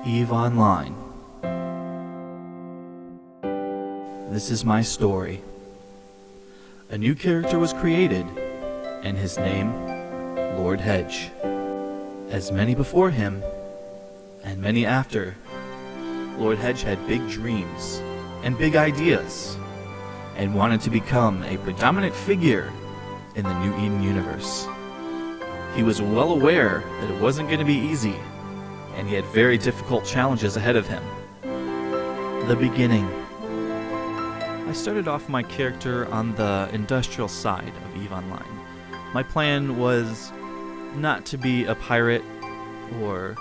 EVE Online. This is my story. A new character was created, and his name, Lord Hedge. As many before him, and many after, Lord Hedge had big dreams and big ideas, and wanted to become a predominant figure in the New Eden universe. He was well aware that it wasn't going to be easy, and he had very difficult challenges ahead of him. The beginning. I started off my character on the industrial side of EVE Online. My plan was not to be a pirate or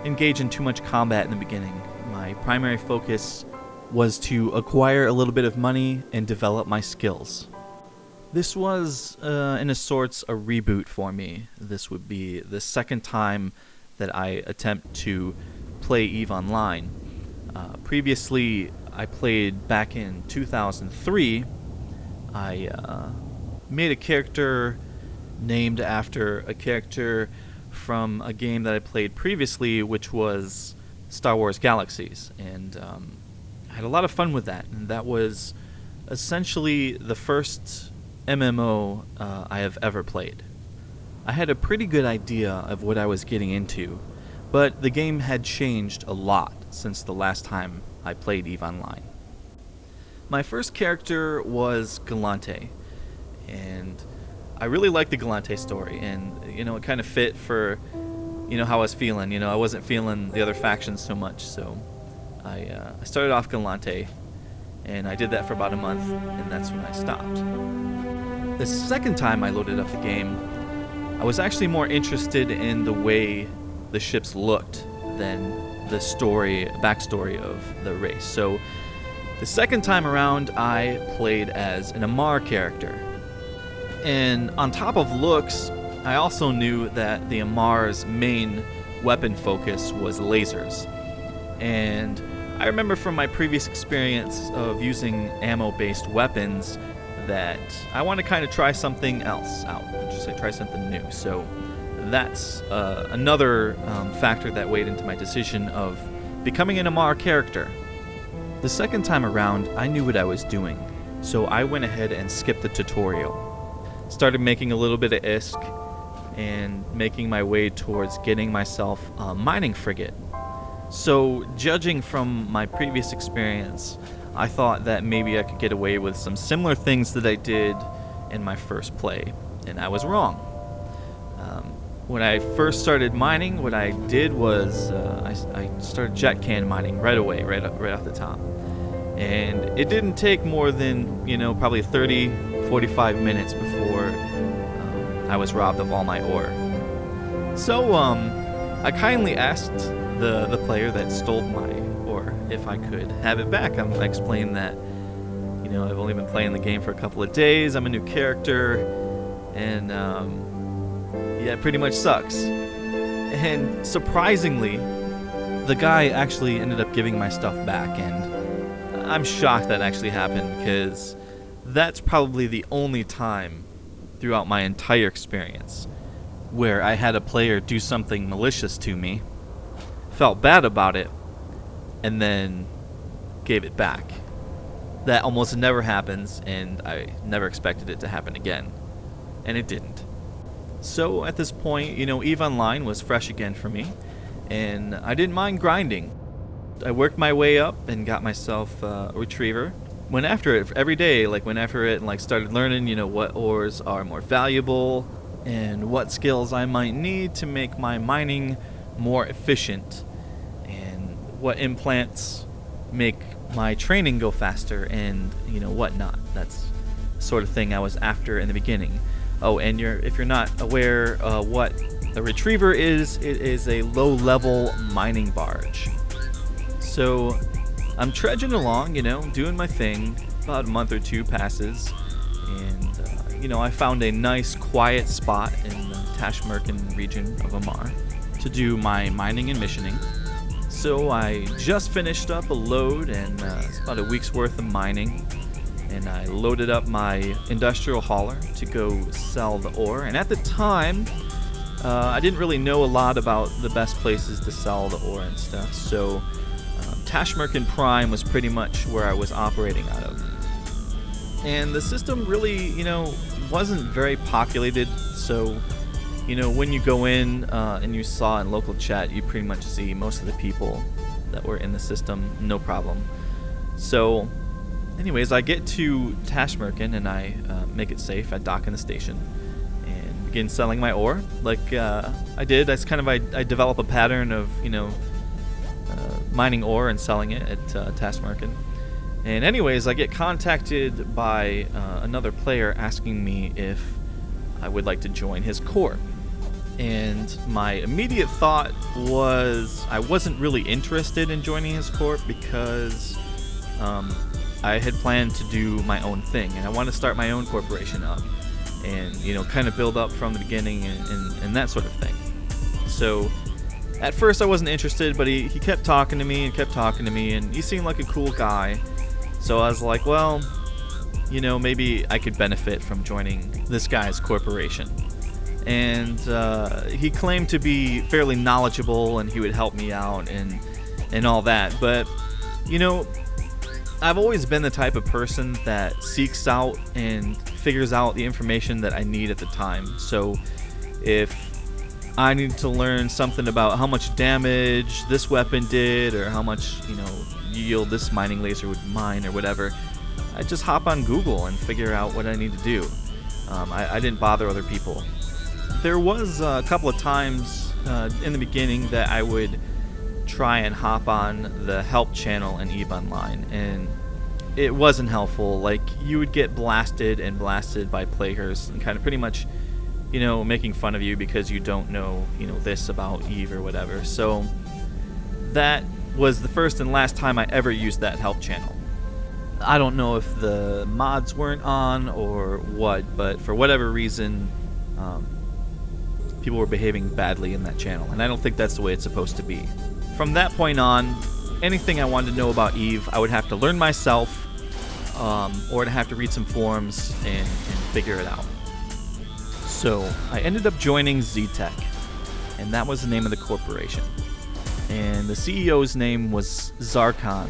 engage in too much combat in the beginning. My primary focus was to acquire a little bit of money and develop my skills. This was, in a sorts, a reboot for me. This would be the second time that I attempt to play EVE Online. Previously, I played back in 2003. I made a character named after a character from a game that I played previously, which was Star Wars Galaxies, and I had a lot of fun with that. And that was essentially the first MMO I have ever played. I had a pretty good idea of what I was getting into, but the game had changed a lot since the last time I played EVE Online. My first character was Galante, and I really liked the Galante story, and it kind of fit for how I was feeling. I wasn't feeling the other factions so much, so I started off Galante, and I did that for about a month, and that's when I stopped. The second time I loaded up the game, I was actually more interested in the way the ships looked than the backstory of the race. So the second time around, I played as an Amar character. And on top of looks, I also knew that the Amar's main weapon focus was lasers. And I remember from my previous experience of using ammo-based weapons that I want to kind of try something else out, just try something new. So that's another factor that weighed into my decision of becoming an Amar character. The second time around, I knew what I was doing, so I went ahead and skipped the tutorial. Started making a little bit of ISK and making my way towards getting myself a mining frigate. So judging from my previous experience, I thought that maybe I could get away with some similar things that I did in my first play, and I was wrong. When I first started mining, what I did was I started jet can mining right away, right off the top. And it didn't take more than, probably 30-45 minutes before I was robbed of all my ore. So I kindly asked the player that stole my ore if I could have it back. I explained that, I've only been playing the game for a couple of days, I'm a new character, and it pretty much sucks. And surprisingly, the guy actually ended up giving my stuff back, and I'm shocked that actually happened, because that's probably the only time throughout my entire experience where I had a player do something malicious to me, felt bad about it, and then gave it back. That almost never happens, and I never expected it to happen again, and it didn't. So at this point, EVE Online was fresh again for me, and I didn't mind grinding. I worked my way up and got myself a retriever. Went after it every day, and started learning, what ores are more valuable and what skills I might need to make my mining more efficient, and what implants make my training go faster, and whatnot. That's the sort of thing I was after in the beginning. Oh, and if you're not aware what a retriever is, it is a low-level mining barge. So I'm trudging along, doing my thing. About a month or two passes, and I found a nice quiet spot in the Tashmerkan region of Amar to do my mining and missioning. So I just finished up a load, and it's about a week's worth of mining, and I loaded up my industrial hauler to go sell the ore. And at the time, I didn't really know a lot about the best places to sell the ore and stuff, so Tashmerkin Prime was pretty much where I was operating out of. And the system really, wasn't very populated, so, when you go in and you saw in local chat, you pretty much see most of the people that were in the system, no problem. So, anyways, I get to Tashmerkin and I make it safe. I dock in the station and begin selling my ore. Like I did, I develop a pattern of, mining ore and selling it at Tashmerkin. And anyways, I get contacted by another player asking me if I would like to join his corps. And my immediate thought was I wasn't really interested in joining his corps because I had planned to do my own thing, and I wanted to start my own corporation up and, kind of build up from the beginning and that sort of thing. So at first I wasn't interested, but he kept talking to me and he seemed like a cool guy. So I was like, well, maybe I could benefit from joining this guy's corporation. And he claimed to be fairly knowledgeable and he would help me out and all that. But, I've always been the type of person that seeks out and figures out the information that I need at the time. So if I need to learn something about how much damage this weapon did or how much, yield this mining laser would mine or whatever, I just hop on Google and figure out what I need to do. I didn't bother other people. There was a couple of times in the beginning that I would try and hop on the help channel in EVE Online, and it wasn't helpful. Like, you would get blasted by players and kind of pretty much, making fun of you because you don't know, this about EVE or whatever. So that was the first and last time I ever used that help channel. I don't know if the mods weren't on or what, but for whatever reason, people were behaving badly in that channel, and I don't think that's the way it's supposed to be. From that point on, anything I wanted to know about EVE, I would have to learn myself, or I'd have to read some forums and figure it out. So I ended up joining ZTech, and that was the name of the corporation. And the CEO's name was Zarkon,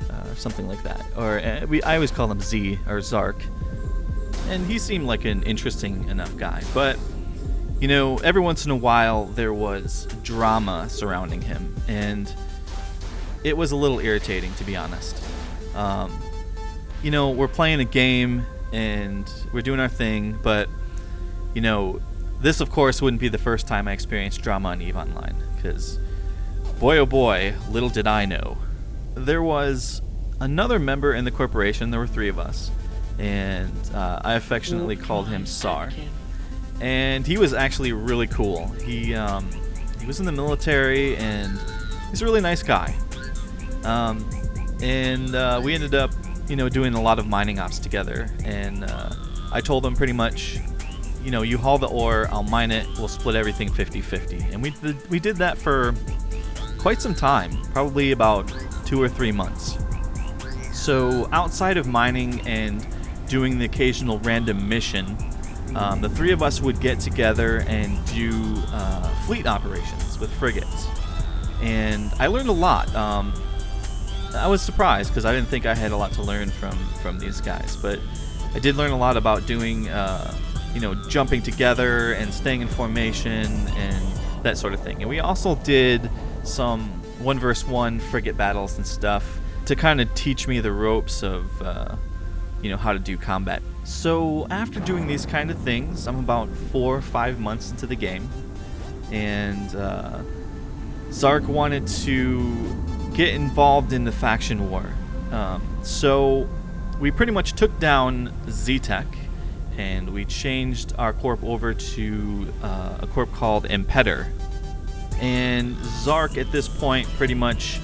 or something like that. Or I always call him Z, or Zark. And he seemed like an interesting enough guy. But, every once in a while there was drama surrounding him. And it was a little irritating, to be honest. We're playing a game and we're doing our thing, but, this of course wouldn't be the first time I experienced drama on EVE Online, because boy oh boy, little did I know. There was another member in the corporation. There were 3 of us, and I affectionately called him Sar. And he was actually really cool. He was in the military, and he's a really nice guy. And we ended up, doing a lot of mining ops together. And I told him pretty much, you haul the ore, I'll mine it, we'll split everything 50-50. And we did that for quite some time, probably about 2 or 3 months. So outside of mining and doing the occasional random mission, the 3 of us would get together and do fleet operations with frigates. And I learned a lot. I was surprised because I didn't think I had a lot to learn from these guys, but I did learn a lot about doing jumping together and staying in formation and that sort of thing. And we also did some 1v1 frigate battles and stuff to kind of teach me the ropes of how to do combat. So after doing these kind of things, I'm about 4 or 5 months into the game, and Zark wanted to get involved in the faction war. So we pretty much took down ZTech, and we changed our corp over to a corp called Impeder. And Zark at this point pretty much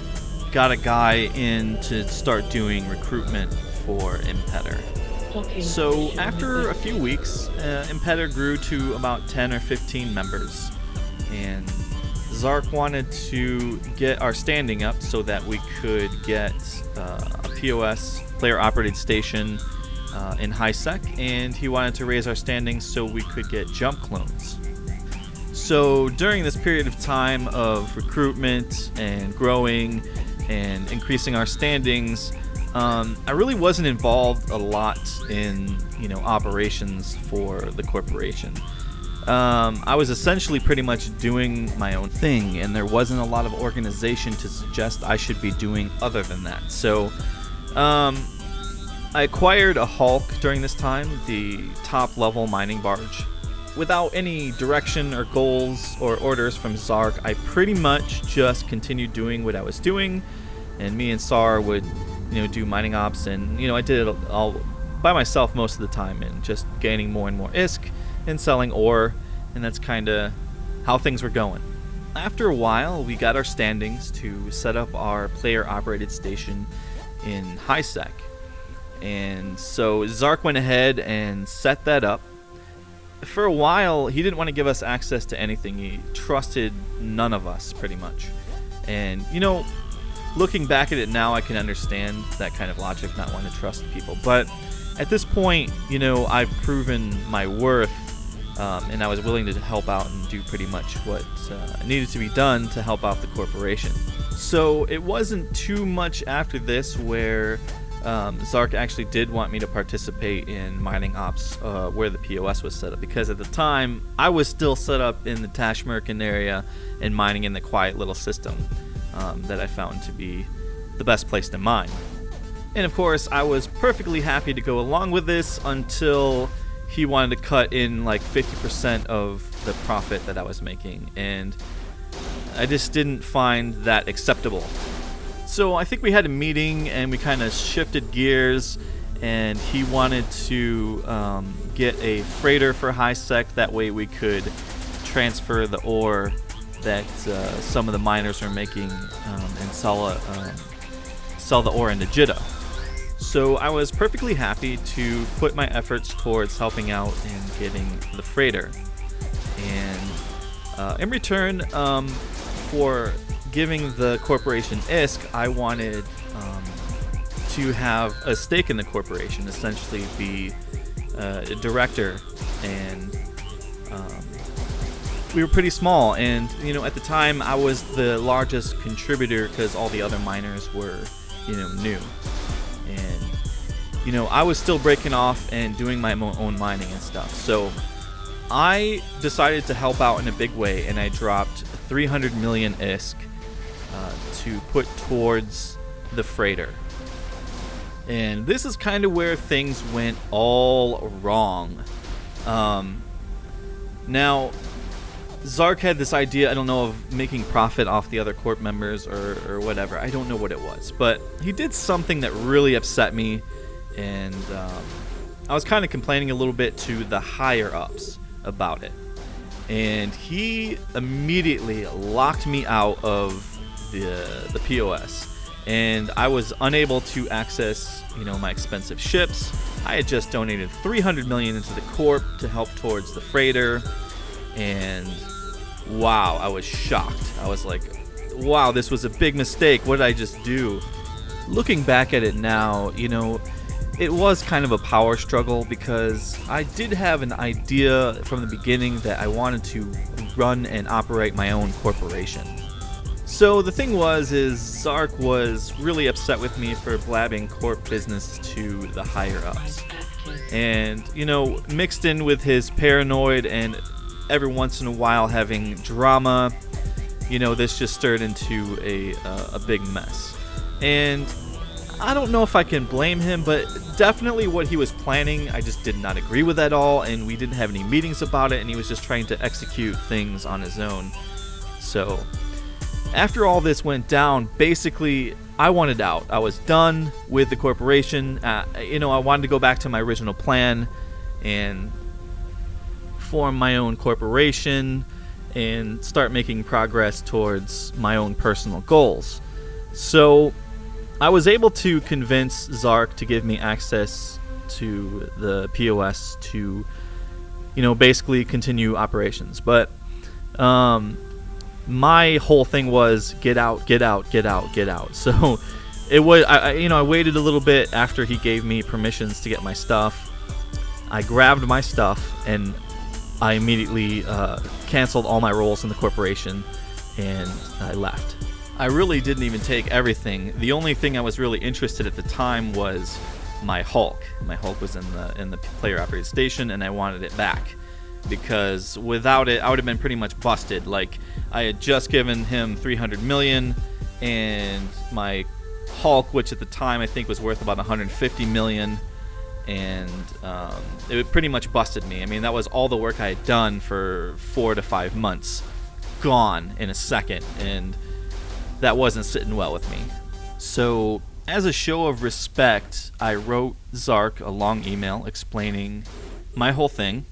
got a guy in to start doing recruitment for Impeder. So after a few weeks, Impeder grew to about 10 or 15 members, and Zark wanted to get our standing up so that we could get a POS, player operated station, in high sec, and he wanted to raise our standing so we could get jump clones. So during this period of time of recruitment and growing and increasing our standings, I really wasn't involved a lot in, operations for the corporation. I was essentially pretty much doing my own thing, and there wasn't a lot of organization to suggest I should be doing other than that. So I acquired a Hulk during this time, the top-level mining barge. Without any direction or goals or orders from Zark, I pretty much just continued doing what I was doing, and me and Sar would, do mining ops, and, I did it all by myself most of the time, and just gaining more and more ISK and selling ore, and that's kind of how things were going. After a while, we got our standings to set up our player-operated station in HiSec, and so Zark went ahead and set that up. For a while, he didn't want to give us access to anything. He trusted none of us, pretty much. And, looking back at it now, I can understand that kind of logic, not wanting to trust people. But at this point, I've proven my worth, and I was willing to help out and do pretty much what needed to be done to help out the corporation. So it wasn't too much after this where Zark actually did want me to participate in mining ops where the POS was set up, because at the time I was still set up in the Tashmerkin area and mining in the quiet little system that I found to be the best place to mine. And of course, I was perfectly happy to go along with this until he wanted to cut in like 50% of the profit that I was making, and I just didn't find that acceptable. So I think we had a meeting and we kind of shifted gears, and he wanted to get a freighter for HiSec. That way we could transfer the ore that some of the miners are making and sell the ore into Jitta. So I was perfectly happy to put my efforts towards helping out and getting the freighter. And in return for giving the corporation ISK, I wanted to have a stake in the corporation, essentially be a director, and we were pretty small, and at the time I was the largest contributor because all the other miners were new, and I was still breaking off and doing my own mining and stuff. So I decided to help out in a big way, and I dropped 300 million ISK to put towards the freighter. And this is kind of where things went all wrong. Now, Zark had this idea, I don't know, of making profit off the other corp members or whatever. I don't know what it was, but he did something that really upset me, and I was kind of complaining a little bit to the higher ups about it. And he immediately locked me out of the POS, and I was unable to access my expensive ships. I had just donated 300 million into the corp to help towards the freighter, and wow, I was shocked. I was like, wow, this was a big mistake. What did I just do? Looking back at it now, it was kind of a power struggle, because I did have an idea from the beginning that I wanted to run and operate my own corporation. So the thing is Zark was really upset with me for blabbing corp business to the higher ups. And, mixed in with his paranoid and every once in a while having drama, this just stirred into a big mess. And I don't know if I can blame him, but definitely what he was planning, I just did not agree with at all, and we didn't have any meetings about it, and he was just trying to execute things on his own. So after all this went down, basically I wanted out. I was done with the corporation. I wanted to go back to my original plan and form my own corporation and start making progress towards my own personal goals. So I was able to convince Zark to give me access to the POS to, basically continue operations. But my whole thing was get out, get out, get out, get out. So it was, I waited a little bit after he gave me permissions to get my stuff. I grabbed my stuff and I immediately canceled all my roles in the corporation and I left. I really didn't even take everything. The only thing I was really interested at the time was my Hulk. My Hulk was in the player operated station, and I wanted it back because without it, I would have been pretty much busted. Like, I had just given him 300 million, and my Hulk, which at the time I think was worth about 150 million, and it pretty much busted me. I mean, that was all the work I had done for 4 to 5 months, gone in a second, and that wasn't sitting well with me. So, as a show of respect, I wrote Zark a long email explaining my whole thing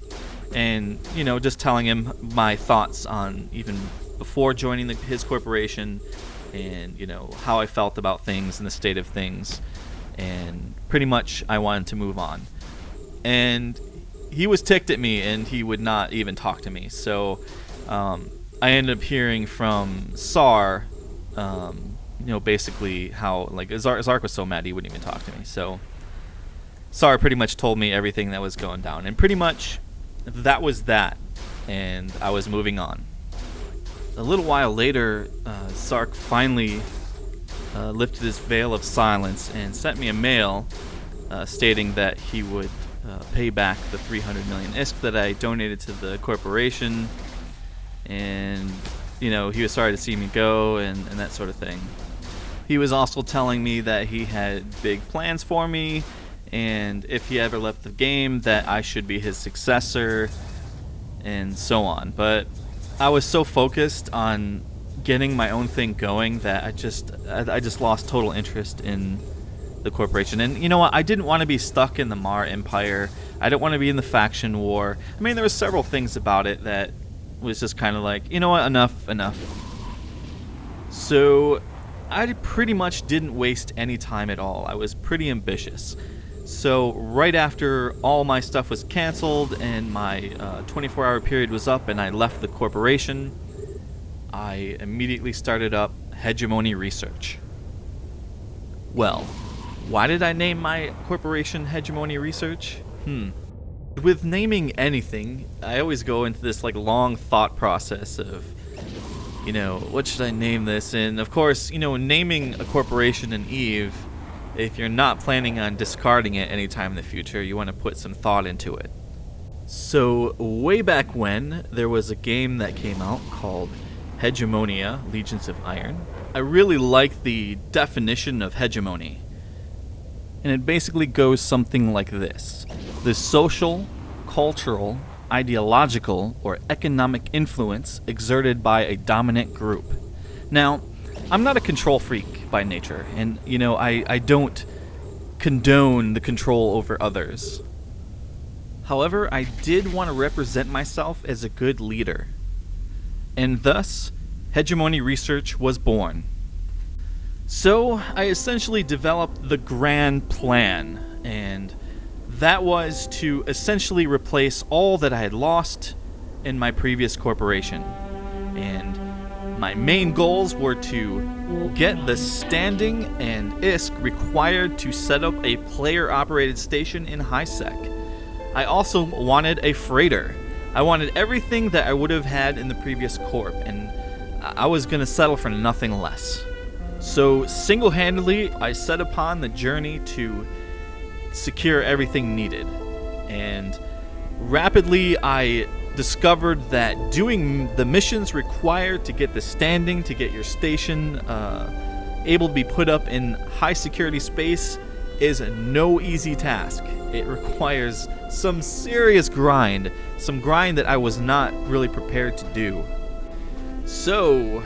and, just telling him my thoughts on even before joining his corporation and, how I felt about things and the state of things. And pretty much I wanted to move on. And he was ticked at me and he would not even talk to me. So I ended up hearing from Sar, basically how, like, Zark was so mad he wouldn't even talk to me. So Sar pretty much told me everything that was going down. And pretty much that was that. And I was moving on. A little while later, Zark finally lifted his veil of silence and sent me a mail stating that he would pay back the 300 million ISK that I donated to the corporation. And, he was sorry to see me go and that sort of thing. He was also telling me that he had big plans for me, and if he ever left the game, that I should be his successor, and so on. But I was so focused on getting my own thing going that I just lost total interest in the corporation. And you know what? I didn't want to be stuck in the Mar Empire. I didn't want to be in the faction war. I mean, there were several things about it that was just kind of like, you know what? Enough. So I pretty much didn't waste any time at all. I was pretty ambitious. So right after all my stuff was canceled and my 24-hour period was up and I left the corporation, I immediately started up Hegemony Research. Well, why did I name my corporation Hegemony Research? With naming anything, I always go into this long thought process of, what should I name this? And of course, naming a corporation in EVE, if you're not planning on discarding it anytime in the future, you want to put some thought into it. So way back when, there was a game that came out called Hegemonia, Legions of Iron. I really like the definition of hegemony. And it basically goes something like this. The social, cultural, ideological, or economic influence exerted by a dominant group. Now, I'm not a control freak by nature, and, I don't condone the control over others. However, I did want to represent myself as a good leader. And thus, Hegemony Research was born. So, I essentially developed the grand plan, and that was to essentially replace all that I had lost in my previous corporation. And my main goals were to get the standing and ISK required to set up a player-operated station in HiSec. I also wanted a freighter. I wanted everything that I would have had in the previous corp, and I was going to settle for nothing less. So single-handedly, I set upon the journey to secure everything needed. And rapidly, I discovered that doing the missions required to get the standing, to get your station able to be put up in high security space is no easy task. It requires some serious grind, some grind that I was not really prepared to do. So,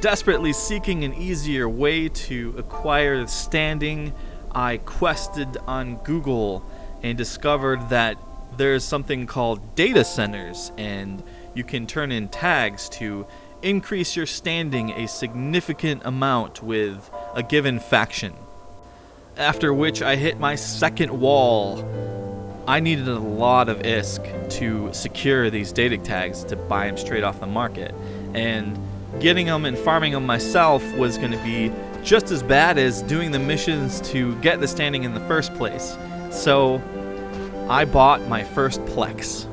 desperately seeking an easier way to acquire standing, I quested on Google and discovered that there's something called data centers, and you can turn in tags to increase your standing a significant amount with a given faction. After which I hit my second wall. I needed a lot of ISK to secure these data tags to buy them straight off the market, and getting them and farming them myself was going to be just as bad as doing the missions to get the standing in the first place. So I bought my first Plex.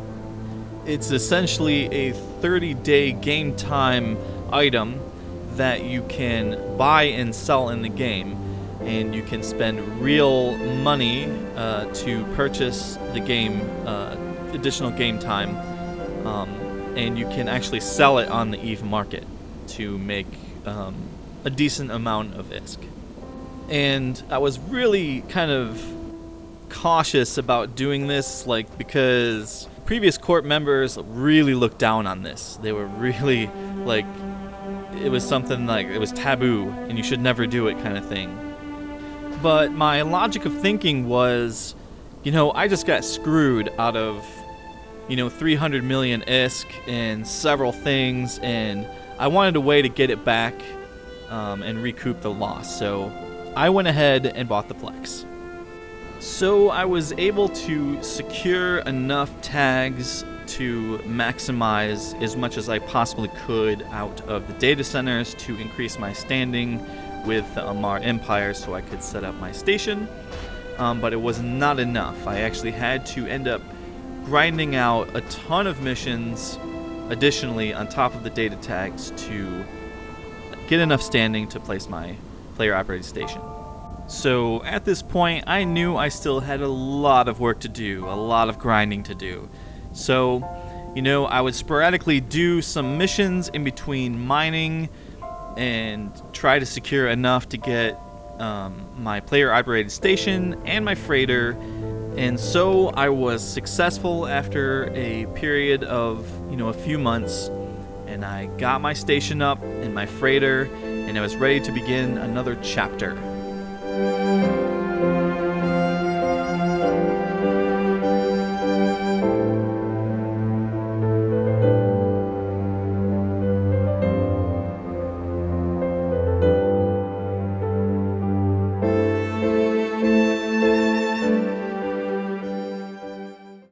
It's essentially a 30-day game time item that you can buy and sell in the game, and you can spend real money to purchase the game, additional game time, and you can actually sell it on the EVE market to make a decent amount of ISK. And I was really kind of cautious about doing this, because previous court members really looked down on this. They were really it was something it was taboo and you should never do it kind of thing. But my logic of thinking was, I just got screwed out of 300 million ISK and several things, and I wanted a way to get it back and recoup the loss. So I went ahead and bought the Plex. So I was able to secure enough tags to maximize as much as I possibly could out of the data centers to increase my standing with the Amar Empire so I could set up my station. But it was not enough. I actually had to end up grinding out a ton of missions additionally on top of the data tags to get enough standing to place my player-operated station. So at this point, I knew I still had a lot of work to do, a lot of grinding to do. So, I would sporadically do some missions in between mining and try to secure enough to get my player-operated station and my freighter. And so I was successful after a period of, a few months, and I got my station up and my freighter, and I was ready to begin another chapter.